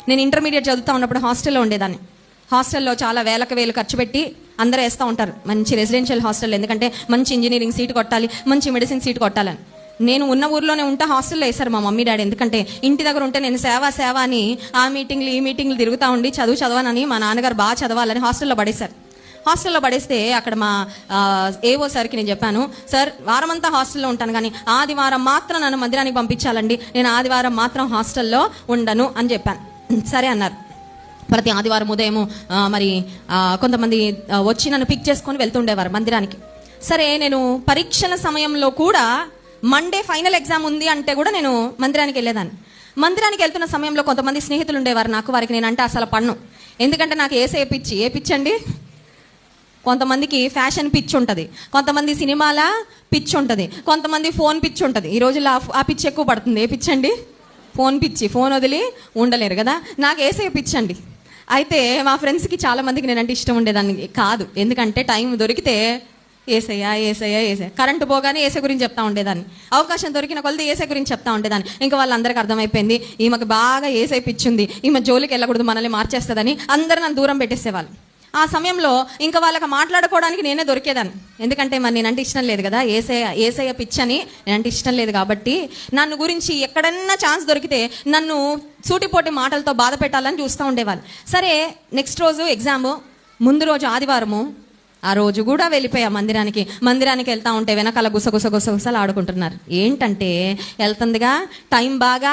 నేను ఇంటర్మీడియట్ చదువుతూ ఉన్నప్పుడు హాస్టల్లో ఉండేదాన్ని. హాస్టల్లో చాలా వేలు ఖర్చు పెట్టి అందరూ వేస్తూ ఉంటారు మంచి రెసిడెన్షియల్ హాస్టల్, ఎందుకంటే మంచి ఇంజనీరింగ్ సీట్ కొట్టాలి, మంచి మెడిసిన్ సీట్ కొట్టాలని. నేను ఉన్న ఊర్లోనే ఉంటే హాస్టల్లో వేశారు మా మమ్మీ డాడీ. ఎందుకంటే ఇంటి దగ్గర ఉంటే నేను సేవ అని ఆ మీటింగ్లు ఈ మీటింగ్లు తిరుగుతూ ఉండి చదవనని మా నాన్నగారు బాగా చదవాలని హాస్టల్లో పడేశారు. హాస్టల్లో పడేస్తే అక్కడ మా ఏవో సార్కి నేను చెప్పాను, సార్ వారమంతా హాస్టల్లో ఉంటాను కానీ ఆదివారం మాత్రం నన్ను మందిరానికి పంపించాలండి, నేను ఆదివారం మాత్రం హాస్టల్లో ఉండను అని చెప్పాను. సరే అన్నారు. ప్రతి ఆదివారం ఉదయము మరి కొంతమంది వచ్చి నన్ను పిక్ చేసుకొని వెళ్తుండేవారు మందిరానికి. సరే నేను పరీక్షల సమయంలో కూడా మండే ఫైనల్ ఎగ్జామ్ ఉంది అంటే కూడా నేను మందిరానికి వెళ్ళేదాన్ని. మందిరానికి వెళ్తున్న సమయంలో కొంతమంది స్నేహితులు ఉండేవారు నాకు, వారికి నేనంటే అసలు పన్ను. ఎందుకంటే నాకు ఏ పిచ్చి అండి. కొంతమందికి ఫ్యాషన్ పిచ్చి ఉంటుంది, కొంతమంది సినిమాల పిచ్చి ఉంటుంది, కొంతమంది ఫోన్ పిచ్చి ఉంటుంది. ఈ రోజుల్లో ఆ పిచ్చి ఎక్కువ పడుతుంది. ఏ పిచ్చి అండి? ఫోన్ పిచ్చి. ఫోన్ వదిలి ఉండలేరు కదా. నాకు ఏసే పిచ్చి అండి. అయితే మా ఫ్రెండ్స్కి చాలా మందికి నేనంటే ఇష్టం ఉండేదాన్ని కాదు. ఎందుకంటే టైం దొరికితే ఏసయ్యా కరెంటు పోగానే ఏసే గురించి చెప్తా ఉండేదాన్ని, అవకాశం దొరికిన కొలది ఏసే గురించి చెప్తా ఉండేదాన్ని. ఇంకా వాళ్ళందరికీ అర్థమైపోయింది ఈమెకు బాగా ఏసై పిచ్చింది, ఈమె జోలికి వెళ్ళకూడదు, మనల్ని మార్చేస్తుందని అందరూ నన్ను దూరం పెట్టేసేవాళ్ళు. ఆ సమయంలో ఇంకా వాళ్ళకి మాట్లాడుకోవడానికి నేనే దొరికేదాన్ని. ఎందుకంటే మరి నేనంటే ఇష్టం లేదు కదా, ఏసయ్య పిచ్చని నేనంటే ఇష్టం లేదు కాబట్టి నన్ను గురించి ఎక్కడన్నా ఛాన్స్ దొరికితే నన్ను సూటిపోటి మాటలతో బాధ పెట్టాలని చూస్తూ ఉండేవాళ్ళు. సరే నెక్స్ట్ రోజు ఎగ్జామ్, ముందు రోజు ఆదివారము, ఆ రోజు కూడా వెళ్ళిపోయా మందిరానికి వెళ్తా ఉంటే వెనకాల గుసగుసలు ఆడుకుంటున్నారు. ఏంటంటే వెళ్తుందిగా టైం బాగా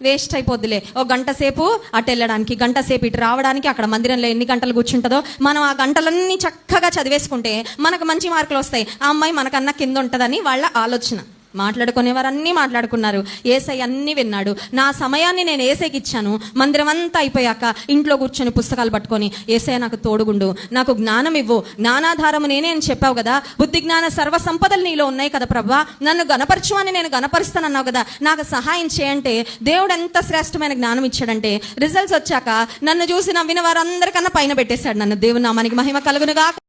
వేస్ట్ అయిపోద్దిలే, ఒక గంట సేపు అటు వెళ్ళడానికి, గంట సేపు ఇటు రావడానికి, అక్కడ మందిరంలో ఎన్ని గంటలు కూర్చుంటుందో మనం ఆ గంటలన్నీ చక్కగా చదివేసుకుంటే మనకు మంచి మార్కులు వస్తాయి, ఆ అమ్మాయి మనకన్నా కింద ఉంటుందని వాళ్ళ ఆలోచన. మాట్లాడుకునేవారు అన్నీ మాట్లాడుకున్నారు. ఏసై అన్నీ విన్నాడు. నా సమయాన్ని నేను ఏసైకి ఇచ్చాను. మందిరం అంతా అయిపోయాక ఇంట్లో కూర్చొని పుస్తకాలు పట్టుకొని, ఏసై నాకు తోడుగుండు, నాకు జ్ఞానం ఇవ్వు, జ్ఞానాధారము నేనే అని చెప్పావు కదా, బుద్ధి జ్ఞాన సర్వ సంపదలు నీలో ఉన్నాయి కదా ప్రభా, నన్ను గణపరచు అని నేను గణపరుస్తానన్నావు కదా, నాకు సహాయం చేయంటే దేవుడు ఎంత శ్రేష్టమైన జ్ఞానం ఇచ్చాడంటే రిజల్ట్స్ వచ్చాక నన్ను చూసి నవ్విన వారందరికన్నా పైన పెట్టేశాడు నన్ను. దేవుని నామానికి మహిమ కలుగునుగా.